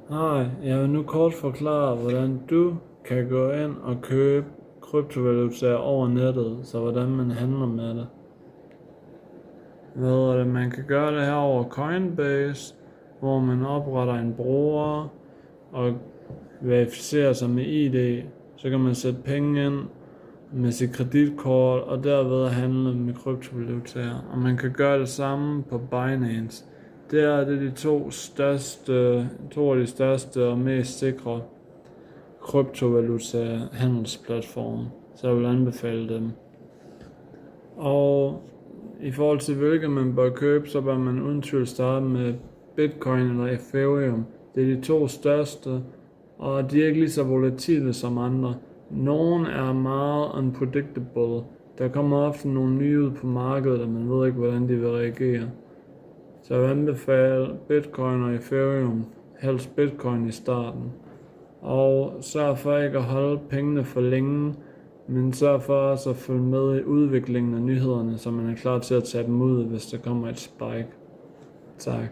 Hej, jeg vil nu kort forklare, hvordan du kan gå ind og købe kryptovalutaer over nettet, så hvordan man handler med det. Man kan gøre det her over Coinbase, hvor man opretter en bruger og verificerer sig med ID. Så kan man sætte penge ind med sit kreditkort og derved handle med kryptovalutaer. Og man kan gøre det samme på Binance. Det er de to af de største og mest sikre kryptovaluta handelsplatforme, så jeg vil anbefale dem. Og i forhold til hvilke man bør købe, så bør man uden tvivl starte med Bitcoin eller Ethereum. Det er de to største, og de er ikke lige så volatile som andre. Nogle er meget unpredictable. Der kommer ofte nogle nye ud på markedet, og man ved ikke, hvordan de vil reagere. Så jeg vil anbefale Bitcoin og Ethereum, helst Bitcoin i starten. Og sørg for ikke at holde pengene for længe, men sørg for også at følge med i udviklingen af nyhederne, så man er klar til at tage dem ud, hvis der kommer et spike. Tak.